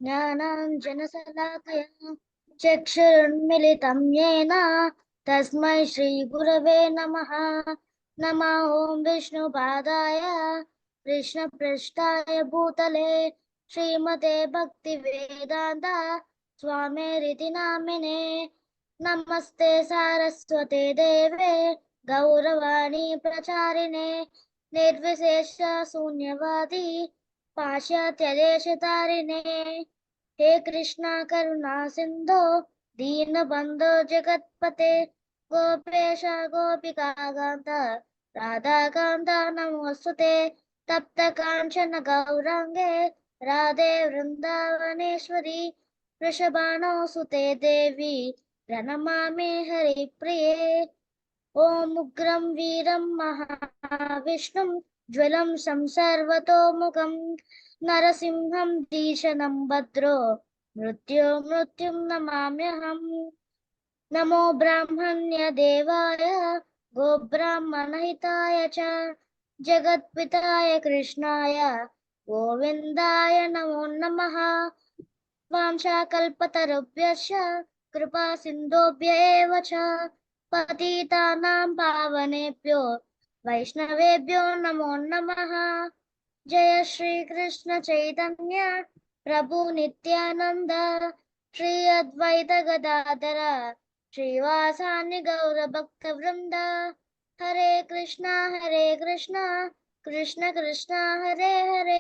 ज्ञानाञ्जनशलाकया चक्षुरुन्मिलितं येन तस्मै श्रीगुरवे नमः। नमो ॐ विष्णुपादाय कृष्णपृष्ठाय भूतले श्रीमते भक्तिवेदान्त स्वामिनिति नामिने। नमस्ते सारस्वते देवे गौरवाणी प्रचारिणे निर्विशेष शून्यवादी पाश्चात्यदेशतारिणे। हे कृष्णा करुणा सिंधो दीनबंधो जगत्पते गोपेश गोपिका कांत राधा कांत नमोस्तुते। तप्त कांचन गौरांगे राधे वृंदावनेश्वरी वृषभानो सुते देवी प्रणमामि हरिप्रिये। ओम उग्रं वीरं महाविष्णुं ज्वलं संसर्वतोमुखं नरसिंहं भीषणं भद्रो मृत्युं नमाम्यहम्। नमो ब्राह्मण्य देवाय गोब्राह्मणहिताय च जगत्पिताय कृष्णाय गोविन्दाय नमो नमः। वाञ्छाकल्पतरुभ्यश्च कृपा सिन्धुभ्य एव च पतितानां पावनेभ्यो वैष्णवेभ्यो नमो नमः। जय श्री कृष्ण चैतन्य प्रभु नित्यानंद श्री अद्वैत गदाधर श्रीवासानि गौर भक्त वृंद। हरे कृष्णा कृष्ण कृष्ण हरे हरे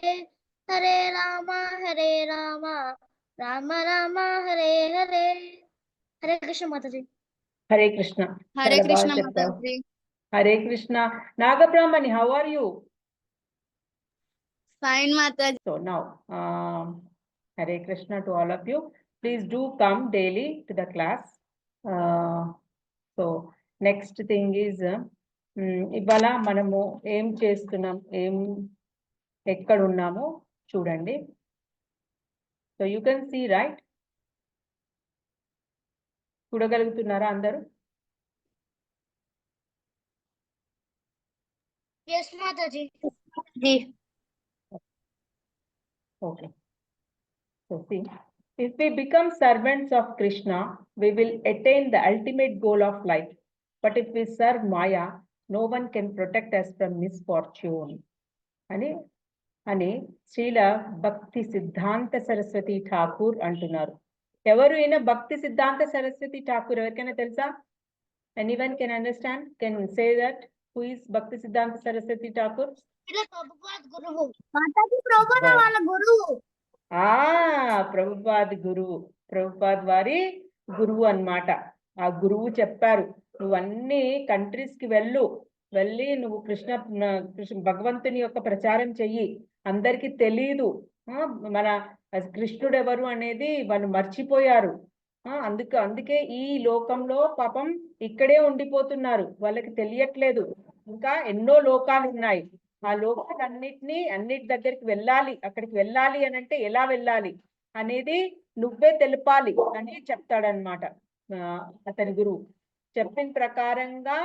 हरे राम राम राम हरे हरे। हरे कृष्ण माताजी। हरे कृष्ण. हरे చాలా బాగా कृष्ण చెప్పావు. माताजी. Hare Krishna. నాగబ్రాహ్మణి, how are you? Fine माताजी. So now Hare Krishna to all of you. Please do come daily to the class. So next thing is ఇవాళ మనము ఏం చేస్తున్నాం, ఎక్కడ ఉన్నామో చూడండి. So you can see, right? చూడగలుగుతున్నారా అందరూ? Yes माताजी. जी. Okay. So see, if we become servants of Krishna, we will attain the ultimate goal of life. But if we serve Maya, no one can protect us from misfortune. అని శ్రీల భక్తి సిద్ధాంత సరస్వతి ఠాకూర్ అంటున్నారు. ఎవరు ఈయన భక్తి సిద్ధాంత సరస్వతి ఠాకూర్? ఎవరికైనా తెలుసా? Anyone can understand? Can say that who is భక్తి సిద్ధాంత సరస్వతి ఠాకూర్? ప్రభుపాద్ గురువు. మాతాజీ ప్రభుపాద్ వాళ్ళ గురువు. ప్రభుపాద్ గురువు, ప్రభుపాద్ వారి గురువు అన్నమాట. ఆ గురువు చెప్పారు, నువ్వు అన్ని కంట్రీస్ కి వెళ్ళి నువ్వు కృష్ణ భగవంతుని యొక్క ప్రచారం చెయ్యి. అందరికి తెలీదు మన కృష్ణుడు ఎవరు అనేది వాళ్ళు మర్చిపోయారు. అందుకే ఈ లోకంలో పాపం ఇక్కడే ఉండిపోతున్నారు, వాళ్ళకి తెలియట్లేదు. ఇంకా ఎన్నో లోకాలు ఉన్నాయి, ఆ అన్నిటి దగ్గరికి వెళ్ళాలి. అక్కడికి వెళ్ళాలి అని అంటే ఎలా వెళ్ళాలి అనేది నువ్వే తెలపాలి అని చెప్తాడనమాట అతని గురువు. చెప్పిన ప్రకారంగా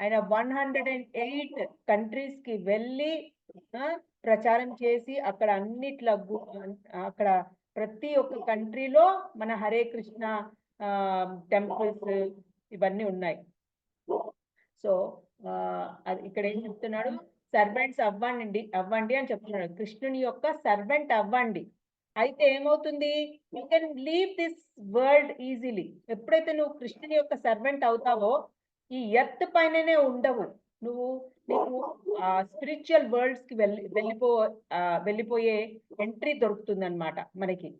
ఆయన 108 కంట్రీస్ కి వెళ్ళి ప్రచారం చేసి అక్కడ ప్రతి ఒక్క కంట్రీలో మన హరే కృష్ణ టెంపుల్స్ ఇవన్నీ ఉన్నాయి. సో ఇక్కడ ఏం చెప్తున్నాడు? సర్వెంట్స్ అవ్వండి అని చెప్తున్నాడు. కృష్ణుని యొక్క సర్వెంట్ అవ్వండి. అయితే ఏమవుతుంది? You can leave this world easily. ఎప్పుడైతే నువ్వు కృష్ణుని యొక్క సర్వెంట్ అవుతావో ఈ ఎర్త్ పైననే ఉండవు, నీకు స్పిరిచువల్ వరల్డ్స్ కి వెళ్ళిపోయే ఎంట్రీ దొరుకుతుంది అనమాట. మనకి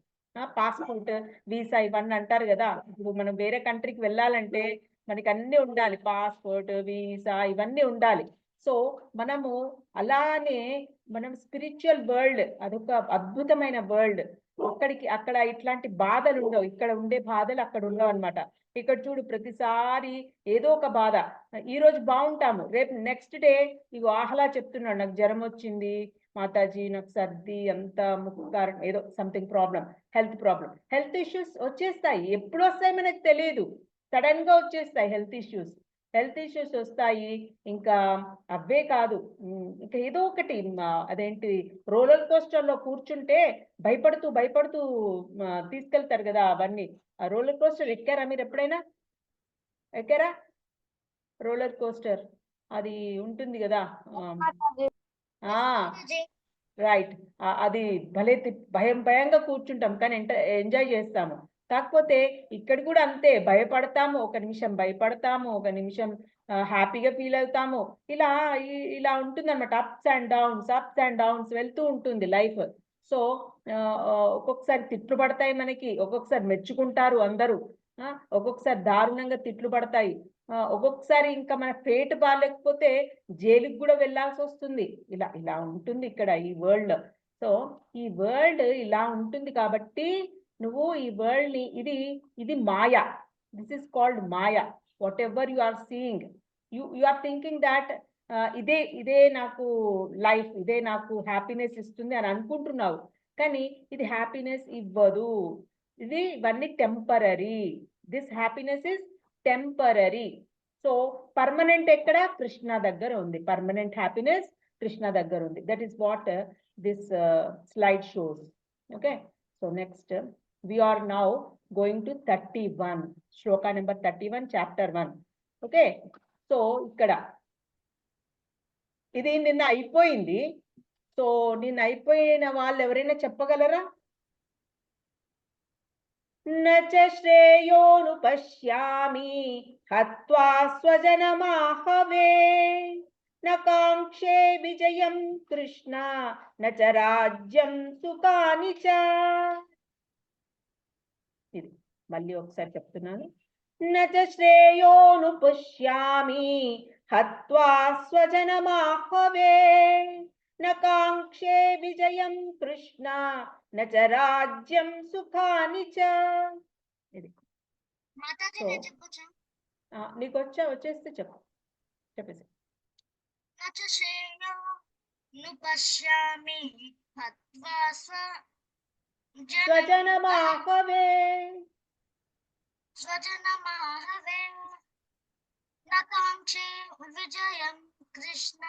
పాస్పోర్ట్, వీసా ఇవన్నీ అంటారు కదా. ఇప్పుడు మనం వేరే కంట్రీకి వెళ్ళాలంటే మనకి అన్ని ఉండాలి, పాస్పోర్ట్, వీసా ఇవన్నీ ఉండాలి. సో మనము అలానే మనం స్పిరిచువల్ వరల్డ్, అదొక అద్భుతమైన వరల్డ్. అక్కడ ఇట్లాంటి బాధలు ఉండవు, ఇక్కడ ఉండే బాధలు అక్కడ ఉండవు అనమాట. ఇక్కడ చూడు, ప్రతిసారి ఏదో ఒక బాధ. ఈ రోజు బాగుంటాము, రేపు నెక్స్ట్ డే ఇగో ఆహ్లా చెప్తున్నాడు, నాకు జ్వరం వచ్చింది మాతాజీ, నాకు సర్ది, అంత ముక్కు కారణం, ఏదో సంథింగ్ ప్రాబ్లం, హెల్త్ ఇష్యూస్ వచ్చేస్తాయి. ఎప్పుడు వస్తాయి మనకు తెలియదు, సడన్ గా వచ్చేస్తాయి హెల్త్ ఇష్యూస్. హెల్త్ ఇష్యూస్ వస్తాయి. ఇంకా అవే కాదు, ఇంకా ఏదో ఒకటి అదేంటి రోలర్ కోస్టర్ లో కూర్చుంటే భయపడుతూ భయపడుతూ తీసుకెళ్తారు కదా అవన్నీ. ఆ రోలర్ కోస్టర్ ఎక్కారా మీరు ఎప్పుడైనా? ఎక్కారా రోలర్ కోస్టర్? అది ఉంటుంది కదా. రైట్. అది భలే భయంగా కూర్చుంటాం, కానీ ఎంజాయ్ చేస్తాము. కాకపోతే ఇక్కడ కూడా అంతే, భయపడతాము, ఒక నిమిషం భయపడతాము, ఒక నిమిషం హ్యాపీగా ఫీల్ అవుతాము. ఇలా ఇలా ఉంటుంది అనమాట. అప్స్ అండ్ డౌన్స్ వెళ్తూ ఉంటుంది లైఫ్. సో ఒక్కొక్కసారి తిట్లు పడతాయి మనకి, ఒక్కొక్కసారి మెచ్చుకుంటారు అందరూ, ఒక్కొక్కసారి దారుణంగా తిట్లు పడతాయి. ఒక్కొక్కసారి ఇంకా మన ఫేట్ బాగాలేకపోతే జైలుకి కూడా వెళ్ళాల్సి వస్తుంది. ఇలా ఇలా ఉంటుంది ఇక్కడ ఈ వరల్డ్. సో ఈ వరల్డ్ ఇలా ఉంటుంది కాబట్టి నువ్వు ఈ వరల్డ్ ని, ఇది మాయా. This is called maya. Whatever you are seeing, you are thinking that ఇదే నాకు లైఫ్, ఇదే నాకు హ్యాపీనెస్ ఇస్తుంది అని అనుకుంటున్నావు. కానీ ఇది హ్యాపీనెస్ ఇవ్వదు. ఇవన్నీ temporary. This happiness is temporary. So permanent ఎక్కడ? కృష్ణ దగ్గర ఉంది. పర్మనెంట్ హ్యాపీనెస్ కృష్ణ దగ్గర ఉంది. That is what this slide shows. Okay, so next we are now going to 31, Shloka number 31, chapter 1. Okay, so ఇక్కడ ఇది నిన్న అయిపోయింది. సో నిన్న అయిపోయిన వాళ్ళు ఎవరైనా చెప్పగలరా? నచ శ్రేయోను పశ్యామి హత్వా స్వజనమాహవే నకాంక్షే విజయం కృష్ణ నచ రాజ్యం సుఖాని చ. ఇది మళ్ళీ ఒకసారి చెప్తున్నాను. నచ శ్రేయోను పశ్యామి హత్వా స్వజనమాహవే నకాంక్షే విజయం కృష్ణ నచ రాజ్యం సుఖాని చ. ఇది నీకు వచ్చేస్తే చెప్పు, చెప్పేసి. నచ శ్రేయోను పశ్యామి హత్వా స్వజనమాహవే నకాంక్షే విజయం కృష్ణ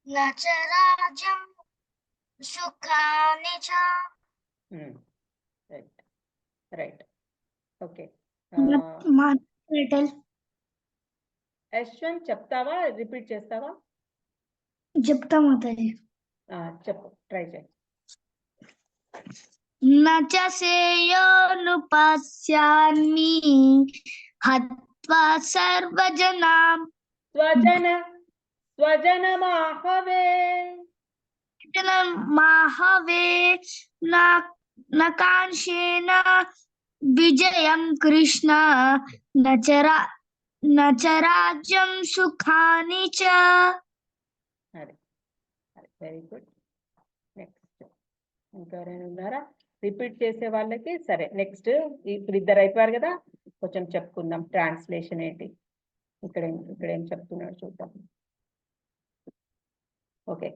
నచ రాజ్యం సుఖాని చ. రైట్. ఓకే, యశ్వంత్ చెప్తావా, రిపీట్ చేస్తావా? చెప్తా మాతాజీ. చెప్పు, ట్రై చేయి. నచ శ్రేయోను పశ్యామి హత్వా సర్వజనాం స్వజనమాహవే మాహవే నకాంక్షేన విజయం కృష్ణ నచ రాజ్యం సుఖాని చ. Very good. నెక్స్ట్ ఇంకెవరైనా ఉన్నారా రిపీట్ చేసే వాళ్ళకి? సరే, నెక్స్ట్ ఇప్పుడు ఇద్దరు అయిపోయారు కదా, కొంచెం చెప్పుకుందాం ట్రాన్స్లేషన్ ఏంటి. ఇక్కడ ఏం చెప్తున్నాడు చూద్దాం. Okay,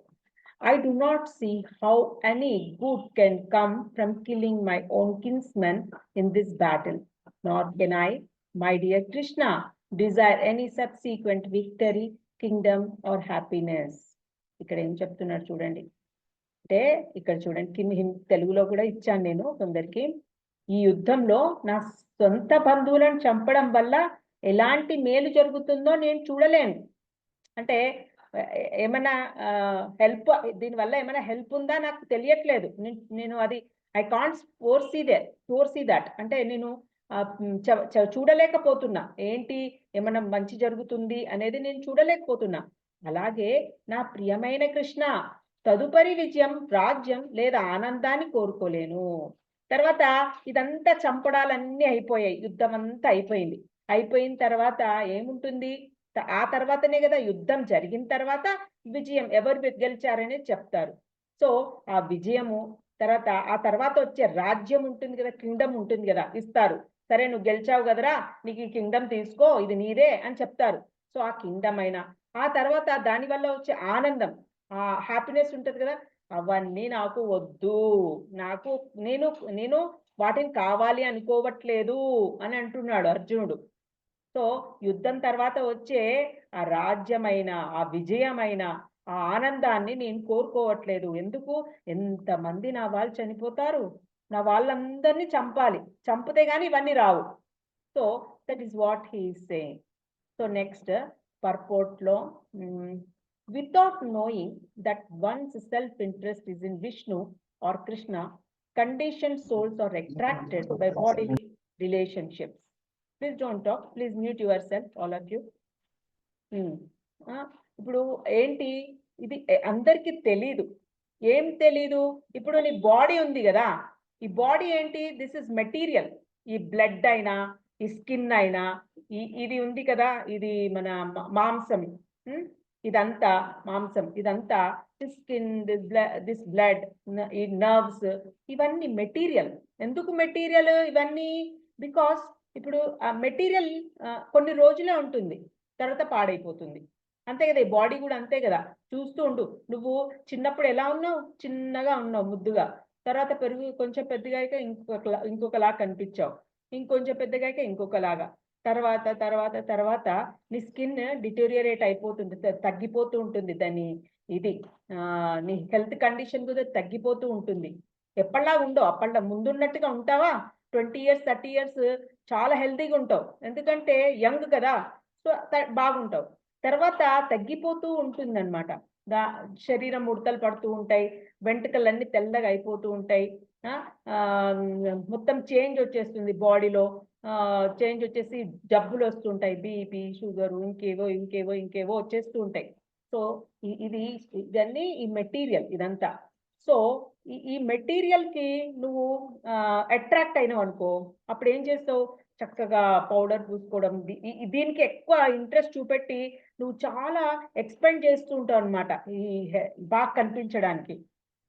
I do not see how any good can come from killing my own kinsmen in this battle, nor can I, my dear Krishna, desire any subsequent victory, kingdom or happiness. ఇక్కడ ఏం చెప్తున్నాడు చూడండి. అంటే ఇక్కడ చూడండి, తెలుగులో కూడా ఇచ్చాను నేను కొందరికి. ఈ యుద్ధంలో నా సొంత బంధువులను చంపడం వల్ల ఎలాంటి మేలు జరుగుతుందో నేను చూడలేను. అంటే ఏమైనా హెల్ప్, దీనివల్ల ఏమైనా హెల్ప్ ఉందా నాకు తెలియట్లేదు. నేను అది ఐ కాంట్ ఫోర్సీ దట్. అంటే నేను చూడలేకపోతున్నా, ఏంటి ఏమైనా మంచి జరుగుతుంది అనేది నేను చూడలేకపోతున్నా. అలాగే నా ప్రియమైన కృష్ణ తదుపరి విజయం, రాజ్యం లేదా ఆనందాన్ని కోరుకోలేను. తర్వాత ఇదంతా చంపడాలన్నీ అయిపోయాయి, యుద్ధం అంతా అయిపోయింది. అయిపోయిన తర్వాత ఏముంటుంది? ఆ తర్వాతనే కదా యుద్ధం జరిగిన తర్వాత విజయం, ఎవరు గెలిచారని చెప్తారు. సో ఆ విజయము తర్వాత, ఆ తర్వాత వచ్చే రాజ్యం ఉంటుంది కదా, కింగ్డమ్ ఉంటుంది కదా, ఇస్తారు. సరే నువ్వు గెలిచావు కదరా, నీకు ఈ కింగ్డమ్ తీసుకో, ఇది నీదే అని చెప్తారు. సో ఆ కింగ్డమ్ అయినా, ఆ తర్వాత దానివల్ల వచ్చే ఆనందం, ఆ హ్యాపీనెస్ ఉంటుంది కదా, అవన్నీ నాకు వద్దు, నేను వాటిని కావాలి అనుకోవట్లేదు అని అంటున్నాడు అర్జునుడు. సో యుద్ధం తర్వాత వచ్చే ఆ రాజ్యమైన, ఆ విజయమైన, ఆ ఆనందాన్ని నేను కోరుకోవట్లేదు. ఎందుకు? ఎంతమంది నా వాళ్ళు చనిపోతారు, నా వాళ్ళందరినీ చంపాలి, చంపితే గాని ఇవన్నీ రావు. So that is what he is saying. So next purport లో without knowing that one's self-interest is in Vishnu or Krishna, conditioned souls are attracted by bodily relationships. Please don't talk. Please mute yourself, all of you. ఇప్పుడు ఏంటి ఇది అందరికీ తెలీదు. ఏం తెలీదు? ఇప్పుడు నీ బాడీ ఉంది కదా, ఈ బాడీ ఏంటి? This is material. ఈ బ్లడ్ అయినా, ఈ స్కిన్ అయినా, ఇది ఉంది కదా, ఇది మన మాంసం, ఇదంతా మాంసం, ఇదంతా స్కిన్, దిస్ బ్లడ్, ఈ నర్వ్స్, ఇవన్నీ మెటీరియల్. ఎందుకు మెటీరియల్ ఇవన్నీ? బికాస్ ఇప్పుడు ఆ మెటీరియల్ కొన్ని రోజులే ఉంటుంది, తర్వాత పాడైపోతుంది. అంతే కదా, ఈ బాడీ కూడా అంతే కదా. చూస్తూ ఉండు, నువ్వు చిన్నప్పుడు ఎలా ఉన్నావు? చిన్నగా ఉన్నావు, ముద్దుగా. తర్వాత పెరుగు కొంచెం పెద్దగా అయితే ఇంకొకలా కనిపించావు, ఇంకొంచెం పెద్దగా అయితే ఇంకొకలాగా. తర్వాత తర్వాత తర్వాత నీ స్కిన్ డిటోరియేట్ అయిపోతుంది, తగ్గిపోతూ ఉంటుంది. దాని ఇది నీ హెల్త్ కండిషన్ కూడా తగ్గిపోతూ ఉంటుంది. ఎప్పటిలా ఉండవు, అప్పటిలా ముందున్నట్టుగా ఉంటావా? 20 years 30 years చాలా హెల్తీగా ఉంటావు, ఎందుకంటే యంగ్ కదా. సో బాగుంటావు. తర్వాత తగ్గిపోతూ ఉంటుందన్నమాట. శరీరం ముడతలు పడుతూ ఉంటాయి, వెంట్రుకలన్నీ తెల్లగా అయిపోతూ ఉంటాయి, మొత్తం చేంజ్ వచ్చేస్తుంది బాడీలో. చేంజ్ వచ్చేసి జబ్బులు వస్తుంటాయి, బీపీ, షుగరు, ఇంకేవో ఇంకేవో ఇంకేవో వచ్చేస్తూ ఉంటాయి. సో ఇదన్నీ ఈ మెటీరియల్ ఇదంతా. సో ఈ మెటీరియల్కి నువ్వు అట్రాక్ట్ అయినావు అనుకో, అప్పుడు ఏం చేస్తావు? చక్కగా పౌడర్ పూసుకోవడం, దీనికి ఎక్కువ ఇంట్రెస్ట్ చూపెట్టి నువ్వు చాలా ఎక్స్పెండ్ చేస్తూ ఉంటావు అనమాట, ఈ బాగా కనిపించడానికి.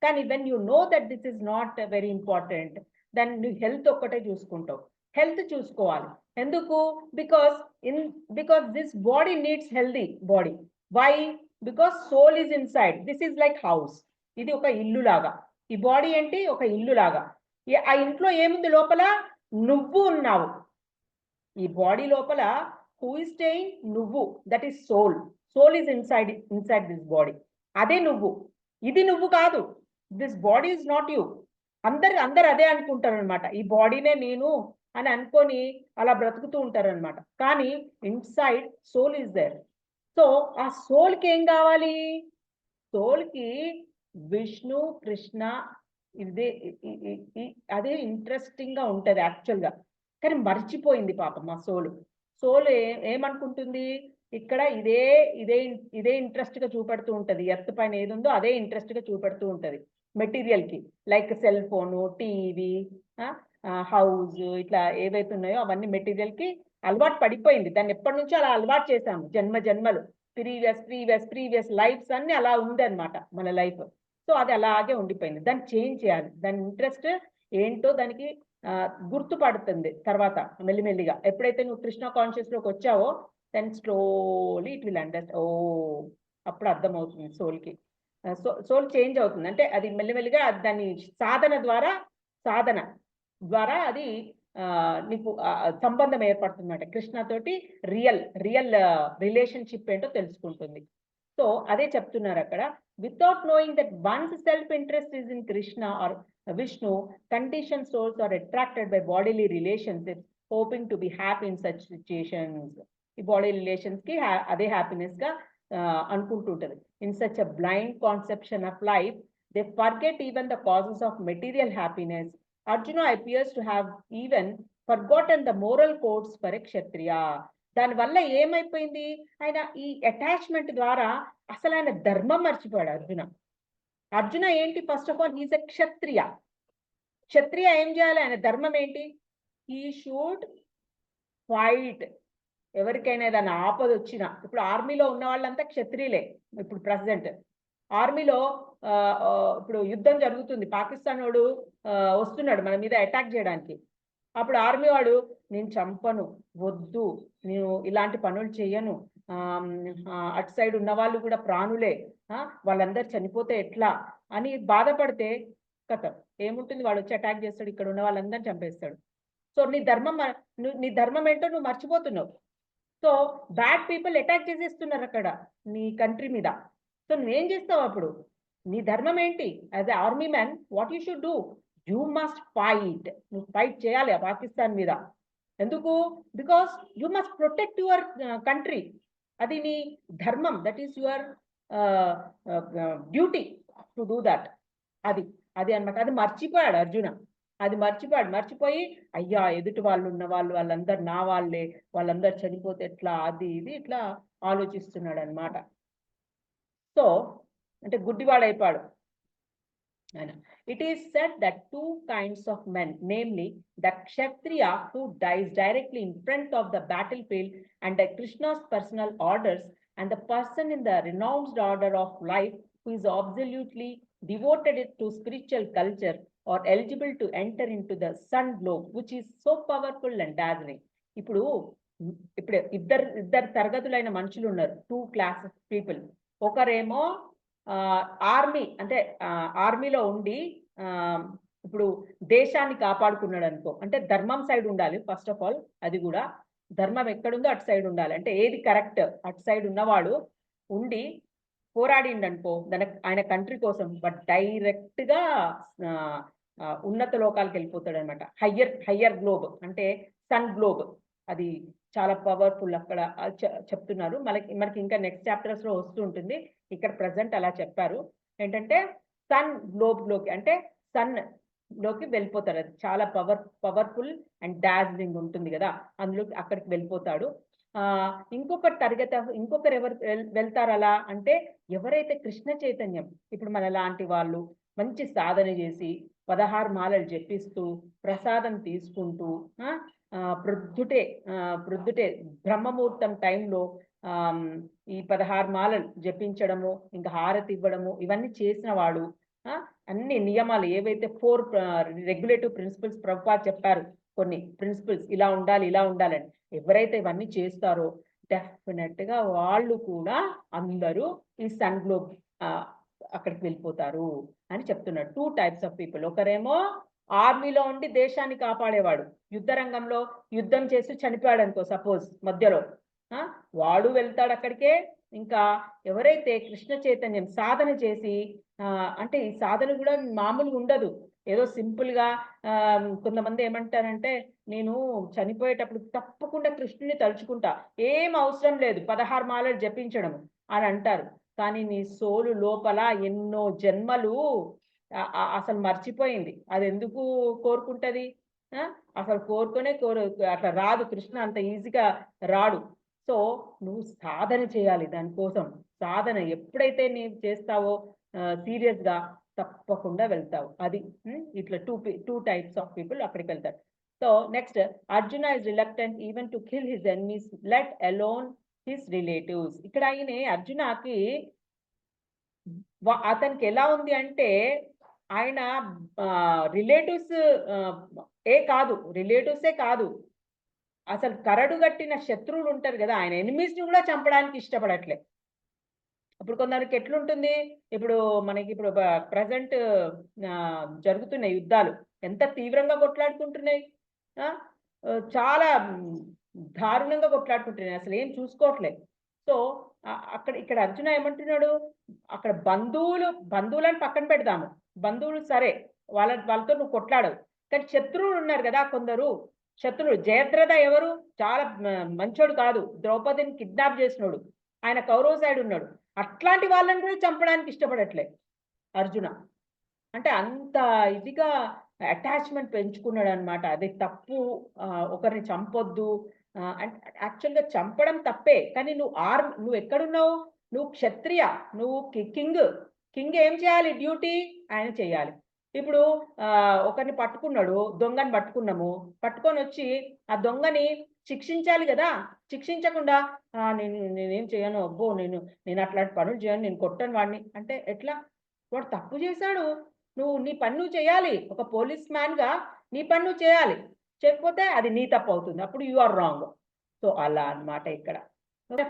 కానీ when you know that this is not very important, దాన్ని నువ్వు హెల్త్ ఒక్కటే చూసుకుంటావు. హెల్త్ చూసుకోవాలి. ఎందుకు? Because this body needs healthy body. Why? Because soul is inside. This is like house. ఇది ఒక ఇల్లు లాగా. ఈ బాడీ ఏంటి? ఒక ఇల్లు లాగా. ఆ ఇంట్లో ఏముంది లోపల? నువ్వు ఉన్నావు. ఈ బాడీ లోపల హూ ఇస్ స్టేయింగ్? నువ్వు. That is soul. Soul is inside this body. అదే నువ్వు. ఇది నువ్వు కాదు. This body is not you. అందరు అదే అనుకుంటారు అనమాట, ఈ బాడీనే నేను అని అనుకొని అలా బ్రతుకుతూ ఉంటారు అనమాట. కానీ inside soul is there. So ఆ సోల్కి ఏం కావాలి? సోల్కి విష్ణు, కృష్ణ, ఇదే అదే ఇంట్రెస్టింగ్ గా ఉంటది యాక్చువల్గా. కానీ మర్చిపోయింది పాపం మా సోల్ ఏమనుకుంటుంది? ఇక్కడ ఇదే ఇంట్రెస్ట్ గా చూపెడుతూ ఉంటది. ఎర్త్ పైన ఏది ఉందో అదే ఇంట్రెస్ట్ గా చూపెడుతూ ఉంటది మెటీరియల్ కి. Like cell phone, TV, house, ఇట్లా ఏవైతే ఉన్నాయో అవన్నీ కి అలవాటు పడిపోయింది. దాన్ని ఎప్పటి నుంచో అలా అలవాటు చేశాము, జన్మలు, ప్రీవియస్ లైఫ్స్ అన్ని అలా ఉంది అనమాట మన లైఫ్. సో అది అలాగే ఉండిపోయింది. దాన్ని చేంజ్ చేయాలి. దాని ఇంట్రెస్ట్ ఏంటో దానికి గుర్తుపడుతుంది తర్వాత మెల్లిమెల్లిగా. ఎప్పుడైతే నువ్వు కృష్ణ కాన్షియస్ లోకి వచ్చావో then slowly it will understand. అప్పుడు అర్థమవుతుంది సోల్కి. సోల్ చేంజ్ అవుతుంది. అంటే అది మెల్లిమెల్లిగా దాని సాధన ద్వారా అది నీకు సంబంధం ఏర్పడుతుందన్నమాట కృష్ణతోటి. రియల్ రిలేషన్షిప్ ఏంటో తెలుసుకుంటుంది. సో అదే చెప్తున్నారు అక్కడ. Without knowing that one's self interest is in Krishna or Vishnu, conditioned souls are attracted by bodily relationships, hoping to be happy in such situations. ఈ బాడీ రిలేషన్స్ కి అదే హ్యాపీనెస్ గా అనుకుంటుంటది. In such a blind conception of life they forget even the causes of material happiness. Arjuna appears to have even forgotten the moral codes for a Kshatriya. దానివల్ల ఏమైపోయింది? ఆయన ఈ attachment ద్వారా అసలు ఆయన ధర్మం మర్చిపోయాడు అర్జున ఏంటి? First of all he's a Kshatriya. Kshatriya ఏం చేయాలి? ఆయన ధర్మం ఏంటి? He should fight. ఎవరికైనా ఏదైనా ఆపద వచ్చినా, ఇప్పుడు ఆర్మీలో ఉన్న వాళ్ళంతా క్షత్రియులే. ఇప్పుడు ప్రెసిడెంట్ ఆర్మీలో ఇప్పుడు యుద్ధం జరుగుతుంది, పాకిస్తాన్ వాడు వస్తున్నాడు మన మీద అటాక్ చేయడానికి. అప్పుడు ఆర్మీ వాడు, నేను చంపను, వద్దు, నేను ఇలాంటి పనులు చెయ్యను, అటు సైడ్ ఉన్న వాళ్ళు కూడా ప్రాణులే, వాళ్ళందరూ చనిపోతే ఎట్లా అని బాధపడితే కథ ఏముంటుంది? వాడు వచ్చి అటాక్ చేస్తాడు, ఇక్కడ ఉన్న వాళ్ళందరినీ చంపేస్తాడు. సో నీ ధర్మం ఏంటో నువ్వు మర్చిపోతున్నావు. సో బ్యాడ్ పీపుల్ అటాక్ చేసేస్తున్నారు అక్కడ నీ కంట్రీ మీద. సో నువ్వేం చేస్తావు అప్పుడు? నీ ధర్మం ఏంటి? As a army man what you should do? You must fight. నువ్వు ఫైట్ చేయాలి ఆ పాకిస్తాన్ మీద. ఎందుకు? Because you must protect your country. అది నీ ధర్మం. That is your duty to do that. అది అది అన్నమాట. అది మర్చిపోయాడు అర్జున. అది మర్చిపోయి అయ్యా ఎదుటి వాళ్ళు ఉన్న వాళ్ళందరూ నా వాళ్ళే, వాళ్ళందరూ చనిపోతే ఎట్లా, అది ఇది ఇట్లా ఆలోచిస్తున్నాడు అనమాట. సో అంటే గుడ్డివాడైపోయాడు ఆయన. It is said that 2 kinds of men, namely the kshatriya who dies directly in front of the battlefield under Krishna's personal orders, and the person in the renounced order of life who is absolutely devoted to spiritual culture, or eligible to enter into the sun globe, which is so powerful and dazzling. ఇప్పుడు ఇద్దరు తరగతులైన మనుషులు ఉన్నారు. 2 classes of people. ఒకరేమో army, అంటే ఆర్మీలో ఉండి ఇప్పుడు దేశాన్ని కాపాడుకున్నాడు అనుకో, అంటే ధర్మం సైడ్ ఉండాలి ఫస్ట్ ఆఫ్ ఆల్. అది కూడా ధర్మం ఎక్కడుందో అటు సైడ్ ఉండాలి. అంటే ఏది కరెక్ట్ అటు సైడ్ ఉన్నవాడు ఉండి పోరాడిండు అనుకో ఆయన కంట్రీ కోసం, బట్ డైరెక్ట్ గా ఉన్నత లోకాలకు వెళ్ళిపోతాడు అనమాట. హయ్యర్ గ్లోబ్ అంటే సన్ గ్లోబ్. అది చాలా పవర్ఫుల్ అక్కడ చెప్తున్నారు. మనకి ఇంకా నెక్స్ట్ చాప్టర్స్ లో వస్తూ ఉంటుంది. ఇక్కడ ప్రజెంట్ అలా చెప్పారు. ఏంటంటే సన్ గ్లోబ్ లోకి, అంటే సన్ లోకి వెళ్ళిపోతారు. అది చాలా పవర్ఫుల్ అండ్ డాజ్లింగ్ ఉంటుంది కదా, అందులో అక్కడికి వెళ్ళిపోతాడు. ఇంకొకరు ఎవరు వెళ్తారు అలా అంటే, ఎవరైతే కృష్ణ చైతన్యం, ఇప్పుడు మన లాంటి వాళ్ళు మంచి సాధన చేసి 16 మాలలు జపిస్తూ ప్రసాదం తీసుకుంటూ ప్రొద్దుటే బ్రహ్మముహూర్తం టైంలో ఈ 16 మాలలు జపించడము, ఇంకా హారతి ఇవ్వడము, ఇవన్నీ చేసిన వాడు, అన్ని నియమాలు ఏవైతే 4 రెగ్యులేటివ్ ప్రిన్సిపల్స్ ప్రభుపాద చెప్పారు, కొన్ని ప్రిన్సిపల్స్ ఇలా ఉండాలని, ఎవరైతే ఇవన్నీ చేస్తారో డెఫినెట్ గా వాళ్ళు కూడా అందరూ ఈ సన్ గ్లోబ్ అక్కడికి వెళ్ళిపోతారు అని చెప్తున్నాడు. 2 types of people. ఒకరేమో ఆర్మీలో ఉండి దేశాన్ని కాపాడేవాడు, యుద్ధ రంగంలో యుద్ధం చేసి చనిపోయాడు అనుకో సపోజ్ మధ్యలో, వాడు వెళ్తాడు అక్కడికే. ఇంకా ఎవరైతే కృష్ణ చైతన్యం సాధన చేసి, అంటే ఈ సాధన కూడా మామూలుగా ఉండదు, ఏదో సింపుల్ గా కొంతమంది ఏమంటారంటే, నేను చనిపోయేటప్పుడు తప్పకుండా కృష్ణుని తలుచుకుంటా, ఏం అవసరం లేదు 16 మాలలు జపించడం అని అంటారు. కానీ నీ సోలు లోపల ఎన్నో జన్మలు అసలు మర్చిపోయింది. అది ఎందుకు కోరుకుంటది? అసలు అట్లా రాదు, కృష్ణ అంత ఈజీగా రాడు. సో నువ్వు సాధన చేయాలి. దానికోసం సాధన ఎప్పుడైతే నీవు చేస్తావో సీరియస్ గా తప్పకుండా వెళ్తావు. అది ఇట్లా 2 types of people అక్కడికి వెళ్తారు. So next, Arjuna is reluctant even to kill his enemies, let alone his relatives. ఇక్కడ అర్జునకి అతనికి ఎలా ఉంది అంటే, ఆయన రిలేటివ్సే కాదు, అసలు కరడు గట్టిన శత్రువులు ఉంటారు కదా, ఆయన ఎనిమీస్ ని కూడా చంపడానికి ఇష్టపడట్లే. ఇప్పుడు కొందరికి ఎట్లుంటుంది, ఇప్పుడు మనకి ఇప్పుడు ప్రజెంట్ జరుగుతున్న యుద్ధాలు ఎంత తీవ్రంగా కొట్లాడుకుంటున్నాయి, చాలా దారుణంగా కొట్లాడుకుంటున్నాయి, అసలు ఏం చూసుకోవట్లేదు. సో ఇక్కడ అర్జున ఏమంటున్నాడు, అక్కడ బంధువులను పక్కన పెడదాము, బంధువులు సరే, వాళ్ళతో నువ్వు కొట్లాడవు, కానీ శత్రువులు ఉన్నారు కదా కొందరు శత్రువులు. జయద్రథ ఎవరు? చాలా మంచోడు కాదు, ద్రౌపదిని కిడ్నాప్ చేసినోడు, ఆయన కౌరవ సైడ్ ఉన్నాడు. అట్లాంటి వాళ్ళని కూడా చంపడానికి ఇష్టపడట్లే అర్జున. అంటే అంత ఇదిగా అటాచ్మెంట్ పెంచుకున్నాడు అనమాట. అది తప్పు, ఒకరిని చంపొద్దు. యాక్చువల్గా చంపడం తప్పే, కానీ నువ్వు ఎక్కడున్నావు? నువ్వు క్షత్రియ, నువ్వు కింగ్ ఏం చేయాలి? డ్యూటీ ఆయన చేయాలి. ఇప్పుడు ఒకరిని పట్టుకున్నాడు, దొంగని పట్టుకొని వచ్చి ఆ దొంగని శిక్షించాలి కదా. శిక్షించకుండా నేనేం చేయను, అబ్బో నేను అట్లాంటి పనులు చేయను, నేను కొట్టను వాడిని అంటే ఎట్లా? వాడు తప్పు చేశాడు, నీ పని నువ్వు చేయాలి. ఒక పోలీస్ మ్యాన్ గా నీ పని నువ్వు చేయాలి, చేయకపోతే అది నీ తప్పు అవుతుంది, అప్పుడు యు ఆర్ రాంగ్. సో అలా అన్నమాట. ఇక్కడ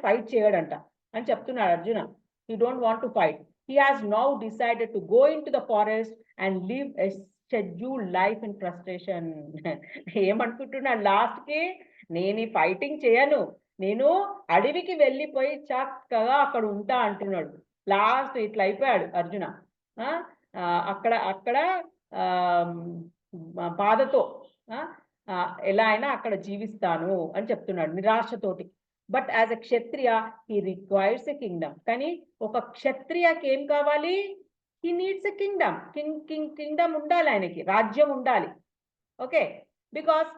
ఫైట్ చేయడంట అని చెప్తున్నాడు Arjuna. He don't want to fight. He has now decided to go into the forest and live a scheduled life in frustration. ఏమనుకుంటున్నాడు లాస్ట్ కి, నేను ఈ ఫైటింగ్ చేయను, నేను అడవికి వెళ్ళిపోయి చక్కగా అక్కడ ఉంటా అంటున్నాడు. లాస్ట్ ఇట్లా అయిపోయాడు అర్జున. అక్కడ అక్కడ బాధతో ఎలా అయినా అక్కడ జీవిస్తాను అని చెప్తున్నాడు నిరాశతోటి. But as a Kshatriya he requires a kingdom. కానీ ఒక క్షత్రియకి ఏం కావాలి? He needs a kingdom. Kingdom ఉండాలి, ఆయనకి రాజ్యం ఉండాలి. Okay, because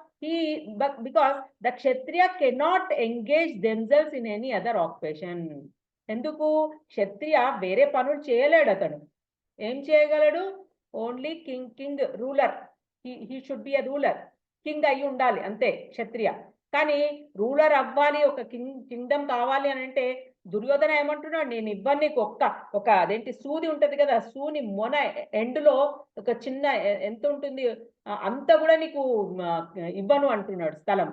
the kshatriya cannot engage themselves in any other occupation. ఎందుకు? క్షత్రియ వేరే పనులు చేయలేడు. అతను ఏం చేయగలడు? Only king ruler. He should be a ruler. King అయి ఉండాలి అంతే క్షత్రియ. కానీ రూలర్ అవ్వాలి, ఒక కింగ్డమ్ కావాలి అని అంటే దుర్యోధన ఏమంటున్నాడు? నేను ఇవ్వను నీకు ఒక అదేంటి సూది ఉంటది కదా, సూని మొన ఎండులో ఒక చిన్న ఎంత ఉంటుంది అంత కూడా నీకు ఇవ్వను అంటున్నాడు స్థలం.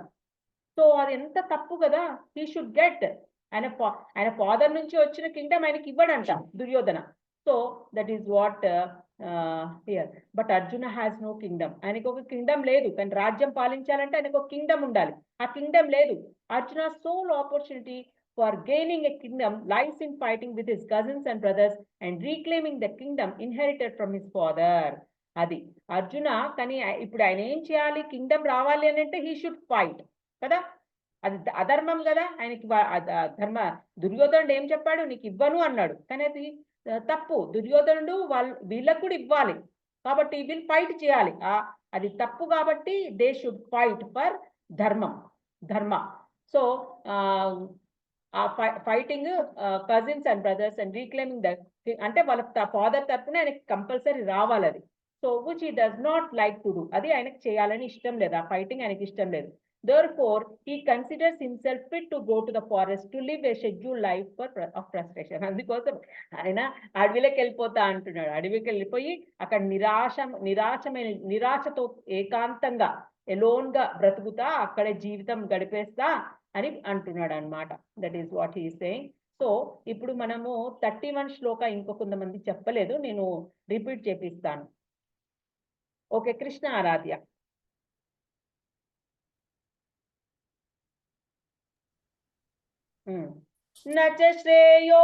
సో అది ఎంత తప్పు కదా. హీ షుడ్ గెట్, ఆయన ఫాదర్ నుంచి వచ్చిన కింగ్డమ్ ఆయనకి ఇవ్వడంట Duryodhana. So that is what here. But Arjuna has no kingdom. ఆయనకు ఒక కింగ్డమ్ లేదు, కానీ రాజ్యం పాలించాలంటే ఆయనకు ఒక కింగ్డమ్ ఉండాలి. ఆ కింగ్డమ్ లేదు. Arjuna soul opportunity for gaining a kingdom lies in fighting with his cousins and brothers and reclaiming the kingdom inherited from his father. అది అర్జున. కానీ ఇప్పుడు ఆయన ఏం చేయాలి? కింగ్డమ్ రావాలి అని అంటే హీ షుడ్ ఫైట్ కదా. అది అధర్మం కదా ఆయనకి. దుర్యోధనుడు ఏం చెప్పాడు? నీకు ఇవ్వను అన్నాడు, కానీ అది తప్పు. దుర్యోధనుడు వీళ్ళకు కూడా ఇవ్వాలి, కాబట్టి వీళ్ళు ఫైట్ చేయాలి. అది తప్పు కాబట్టి they should fight for dharma. So fighting cousins and brothers and reclaiming the, అంటే వాళ్ళ ఫాదర్ తరఫున ఆయనకి కంపల్సరీ రావాలి అది. So which he does not like to do. అది ఆయనకు చేయాలని ఇష్టం లేదు, ఆ ఫైటింగ్ ఆయనకి ఇష్టం లేదు. Therefore, he considers himself fit to go to the forest to live a scheduled life of frustration. అందుకోసం ఆయన అడవిలోకి వెళ్ళిపోతా అంటున్నాడు. అడవికి వెళ్ళిపోయి అక్కడ నిరాశతో ఏకాంతంగా ఎలోన్ గా బ్రతుకుతా అక్కడే జీవితం గడిపేస్తా అని అంటున్నాడు అనమాట. That is what he saying. So ఇప్పుడు మనము 31 శ్లోక ఇంకో కొంతమంది చెప్పలేదు, నేను రిపీట్ చేపిస్తాను. ఓకే, కృష్ణ ఆరాధ్య. నచ శ్రేయో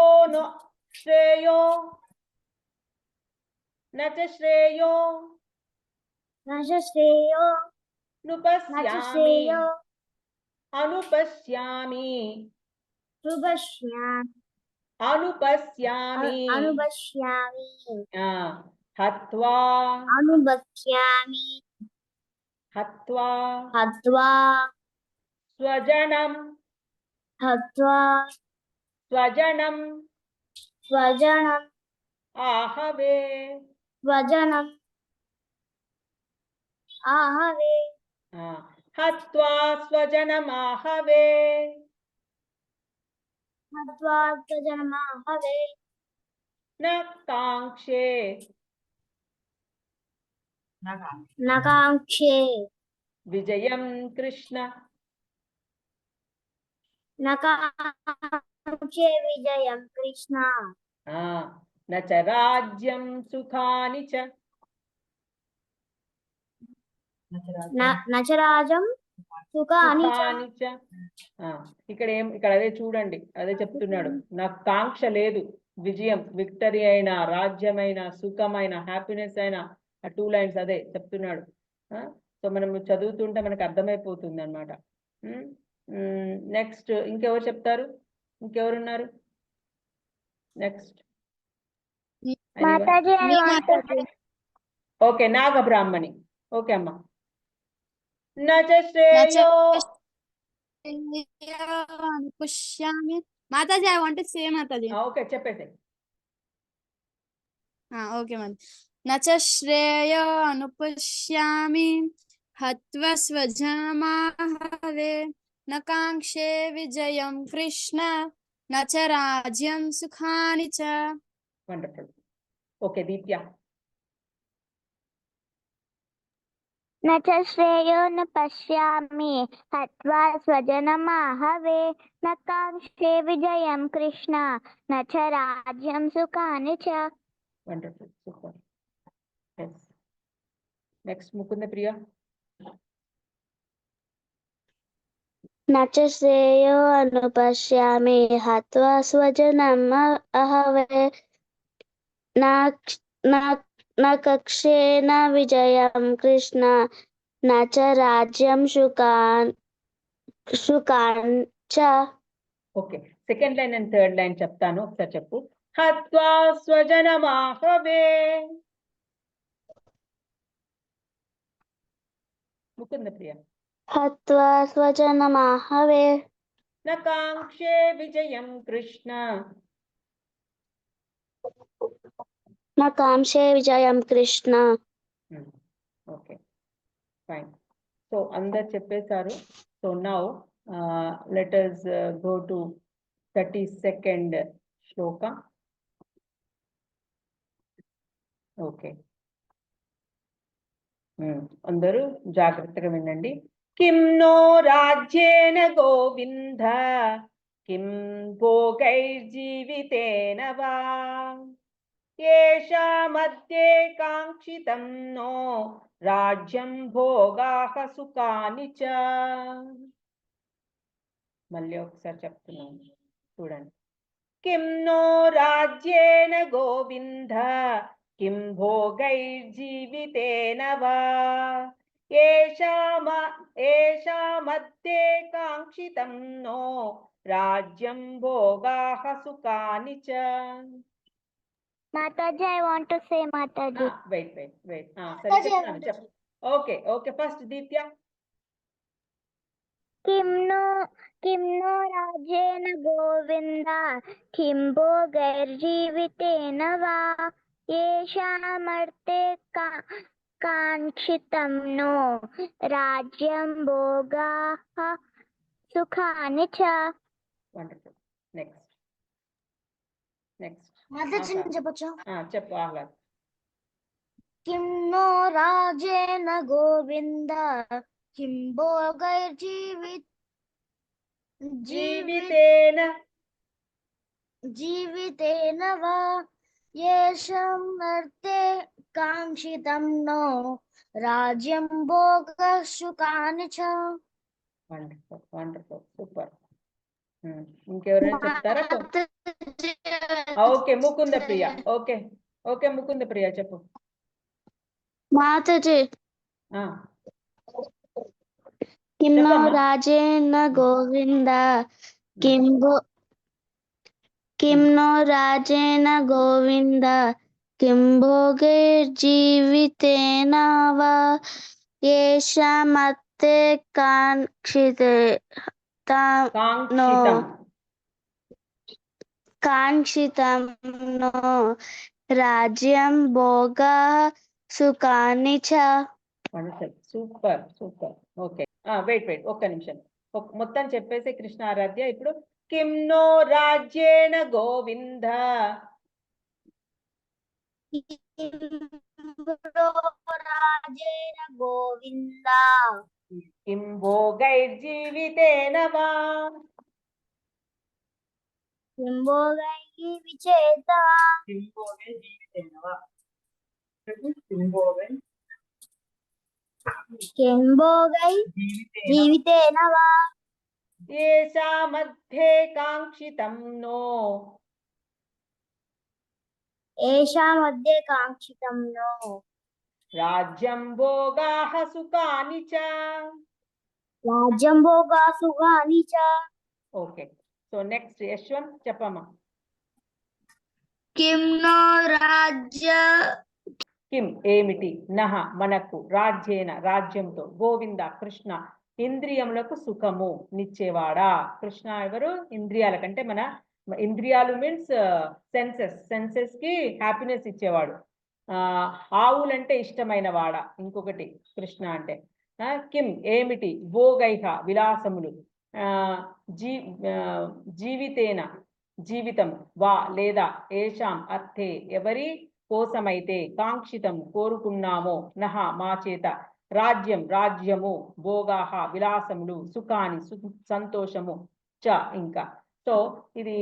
అనుపశ్యామి హత్వా స్వజనం ఆహవే హత్వా స్వజనమాహవే న కాంక్షే విజయం కృష్ణ. నచ రాజ్యం సుఖాని చ. ఇక్కడ అదే చూడండి, అదే చెప్తున్నాడు. నాకు కాంక్ష లేదు, విజయం విక్టరీ అయినా, రాజ్యమైన, సుఖమైన, హ్యాపీనెస్ అయినా, ఆ 2 లైన్స్ అదే చెప్తున్నాడు. సో మనం చదువుతుంటే మనకు అర్థమైపోతుంది అనమాట. నెక్స్ట్ ఇంకెవరు చెప్తారు? ఇంకెవరున్నారు నెక్స్ట్? ఓకే, నాగబ్రాహ్మణి. ఓకే అమ్మా. నచ శ్రేయో అనుపుష్యామి. Mataji, I want to say Mataji. Okay, చెప్పేసి. ఓకే మాతాజీ. నచ శ్రేయో అనుపుష్యామి హత్వా స్వజనమాహవే న కాంక్షే విజయం కృష్ణ నచ రాజ్యం సుఖాని చ. వండర్ఫుల్. ఓకే, దీప్య. నచ శ్రేయో న పశ్యామి హత్వా స్వజనమాహవే న కాంక్షే విజయం కృష్ణ నచ రాజ్యం సుఖాని చ. Wonderful, super. నెక్స్ట్ ముకుంద ప్రియ. न च श्रेयो अनुपश्यामि हत्वा स्वजनम् अहवे न कक्षे न विजयं कृष्ण न च राज्यं सुखान् च okay, second line and third line చెప్తాను, ఒకసారి చెప్పు. హత్వా స్వజనమాహవే. ముకుంద ప్రియ. हत्वा स्वजनमाहवे న కాంక్షే విజయం కృష్ణ. न कांक्षे विजयं कृष्ण. Okay, fine. సో అందరు చెప్పేశారు. So now let us go to 32nd Shloka. Okay, అందరూ జాగ్రత్తగా వినండి. కిం నో రాజ్యేన గోవింద కిం భోగైర్జీవితేన వా ఏషామధ్యే కాంక్షితం నో రాజ్యం భోగాః సుఖాని చ. మళ్ళీ ఒకసారి చెప్తున్నాను, చూడండి. కిం నో రాజ్యేన గోవింద కిం భోగైర్జీవితేన వా ఏషామధ్యే కాంక్షితం నో రాజ్యం భోగాః సుఖాని చ. Mataji, I want to say Mataji. Wait సరే చెప్తాను, చెప్పు. ఓకే, ఫస్ట్ దీప్య. किं नो राजेन गोविन्द किं भोगैर्जीवितेन वा येषामर्थे काङ्क्षितं नो राज्यं भोगाः सुखानि च. వండర్ఫుల్. నెక్స్ట్ Mataji, చెప్పొచ్చు. చెప్పు ఆహ్లాద్. किं नो राजेन गोविन्द किं जीवितेन वा येषां अर्थे काङ्क्षितं नो राज्यं भोगः सुखानि च. Wonderful, super. ఇంకెవరైనా చెప్తారా? ఓకే, ముకుంద ప్రియ. ఓకే ముకుంద ప్రియ చెప్పు. మాతాజీ, किं नो राजेन गोविन्द किं नो राजेन गोविन्द किं भोगैर्जीवितेन वा येषामर्थे काङ्क्षितं नो राज्यं भोगाः सुखानि च. సూపర్. ఓకే, వెయిట్ ఒక్క నిమిషం. మొత్తం చెప్పేసి కృష్ణ ఆరాధ్య ఇప్పుడు. కిం నో రాజ్యేన గోవింద రాజేన గోవింద కిం భోగైర్జీవితేన వా किं भोगैर्जीवितेन वा किं भोगैर्जीवितेन वा येषामध्ये काङ्क्षितं नो येषामध्ये काङ्क्षितं नो राज्यं भोगाः सुखानि च. राज्यं भोगाः सुखानि च. ఓకే, సో నెక్స్ట్ యశ్వంత్ చెప్పమ్మా. किं नो राज्य కిం ఏమిటి, నహ మనకు, రాజ్యేన రాజ్యంతో, గోవింద కృష్ణ ఇంద్రియములకు సుఖము నిచ్చేవాడా. కృష్ణ ఎవరు? ఇంద్రియాల కంటే మన ఇంద్రియాలు మీన్స్ సెన్సెస్ కి హ్యాపీనెస్ ఇచ్చేవాడు. ఆవులంటే ఇష్టమైన వాడ. ఇంకొకటి కృష్ణ అంటే. కిం ఏమిటి, భోగైహ విలాసములు, జీవితేన జీవితం, వా లేదా, ఏషాం అర్థే ఎవరి కోసమైతే, కాంక్షితం కోరుకున్నామో, నహ మా చేత, రాజ్యము, భోగాహ విలాసములు, సుఖాని సంతోషము, చ ఇంకా. సో ఇది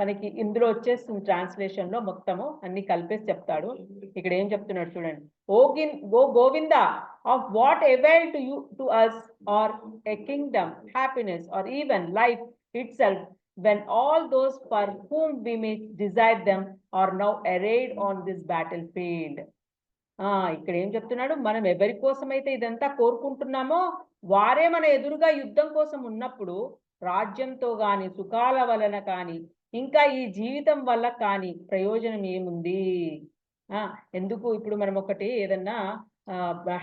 మనకి ఇందులో వచ్చేస్తుంది ట్రాన్స్లేషన్ లో మొత్తము అన్ని కలిపేసి చెప్తాడు. ఇక్కడ ఏం చెప్తున్నాడు చూడండి. ఓ Govinda of what avail to you to us or a kingdom, happiness, or even life itself, when all those for whom we may desire them are now arrayed on this battlefield. ఇక్కడ ఏం చెప్తున్నాడు, మనం ఎవరి కోసమైతే ఇదంతా కోరుకుంటున్నామో వారే మన ఎదురుగా యుద్ధం కోసం ఉన్నప్పుడు రాజ్యంతో గాని సుఖాల వలన కానీ ఇంకా ఈ జీవితం వల్ల కానీ ప్రయోజనం ఏముంది? ఎందుకు ఇప్పుడు మనం ఒకటి ఏదన్నా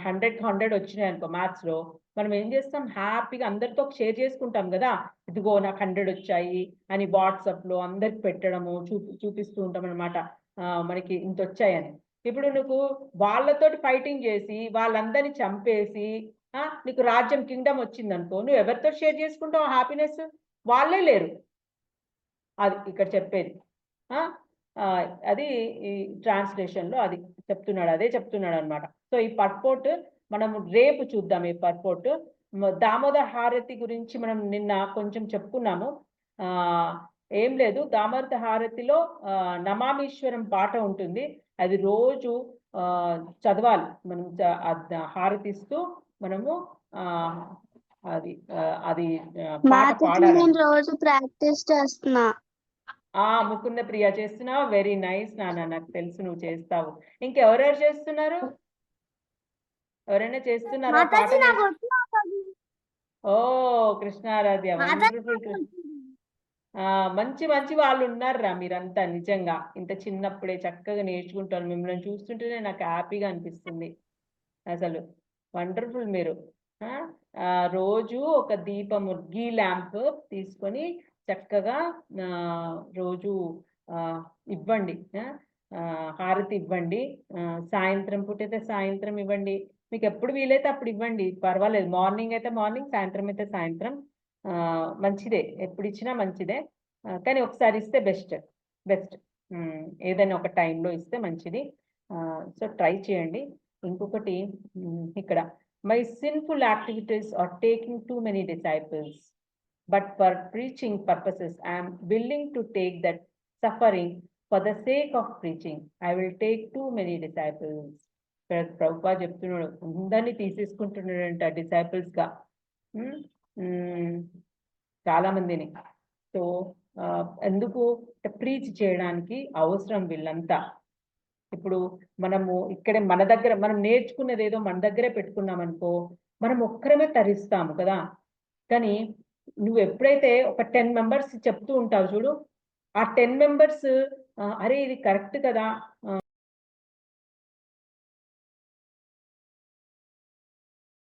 100 వచ్చినాయి అనుకో మ్యాథ్స్ లో, మనం ఏం చేస్తాం, హ్యాపీగా అందరితో షేర్ చేసుకుంటాం కదా, ఇదిగో నాకు 100 వచ్చాయి అని వాట్సాప్ లో అందరికి పెట్టడము, చూపిస్తూ ఉంటాం అనమాట, మనకి ఇంత వచ్చాయని. ఇప్పుడు నువ్వు వాళ్ళతోటి ఫైటింగ్ చేసి వాళ్ళందరినీ చంపేసి నీకు రాజ్యం కింగ్డమ్ వచ్చింది అనుకో, నువ్వు ఎవరితో షేర్ చేసుకుంటావు హ్యాపీనెస్? వాళ్ళే లేరు. అది ఇక్కడ చెప్పేది. అది ఈ ట్రాన్స్లేషన్ లో అది చెప్తున్నాడు, అదే చెప్తున్నాడు అనమాట. సో ఈ పర్పోర్ట్ మనం రేపు చూద్దాం. ఈ పర్పోర్ట్ దామోదర్ హారతి గురించి మనం నిన్న కొంచెం చెప్పుకున్నాము. ఏం లేదు, దామోదర్ హారతిలో నమామీశ్వరం పాట ఉంటుంది, అది రోజు చదవాలి మనం. హారతిస్తూ మనము అది అది పాట పాడాలి. రోజు ప్రాక్టీస్ చేస్తున్నా. ముకుంద ప్రియ చేస్తున్నావు, వెరీ నైస్ నాన్న, నాకు తెలుసు నువ్వు చేస్తావు. ఇంకెవరెవరు చేస్తున్నారు? ఎవరైనా చేస్తున్నారా? ఓ కృష్ణారాధ్య, మంచి మంచి వాళ్ళు ఉన్నారా మీరంతా. నిజంగా ఇంత చిన్నప్పుడే చక్కగా నేర్చుకుంటారు. మిమ్మల్ని చూస్తుంటేనే నాకు హ్యాపీగా అనిపిస్తుంది అసలు. వండర్ఫుల్. మీరు రోజు ఒక దీపము, గీ ల్యాంప్ తీసుకొని చక్కగా రోజు ఇవ్వండి, హారతి ఇవ్వండి. సాయంత్రం పూటైతే సాయంత్రం ఇవ్వండి, మీకు ఎప్పుడు వీలైతే అప్పుడు ఇవ్వండి, పర్వాలేదు. మార్నింగ్ అయితే మార్నింగ్, సాయంత్రం అయితే సాయంత్రం. మంచిదే, ఎప్పుడు ఇచ్చినా మంచిదే, కానీ ఒకసారి ఇస్తే బెస్ట్. ఏదైనా ఒక టైంలో ఇస్తే మంచిది. సో ట్రై చేయండి. ఇంకొకటి ఇక్కడ, my sinful activities are taking too many disciples, but for preaching purposes I am willing to take that suffering for the sake of preaching. I will take too many disciples. ప్రభువా చెప్తున్నాడు, అందరినీ తీసేసుకుంటున్నాడంట disciples గా, చాలా మందిని. So ఎందుకు? Preach చేయడానికి అవసరం వీళ్ళంతా. ఇప్పుడు మనము ఇక్కడే మన దగ్గర మనం నేర్చుకున్నది ఏదో మన దగ్గరే పెట్టుకున్నాం అనుకో, మనం ఒక్కరమే తరిస్తాము కదా. కానీ నువ్వు ఎప్పుడైతే ఒక 10 మెంబర్స్ చెప్తూ ఉంటావు చూడు, ఆ 10 మెంబర్స్ అరే ఇది కరెక్ట్ కదా,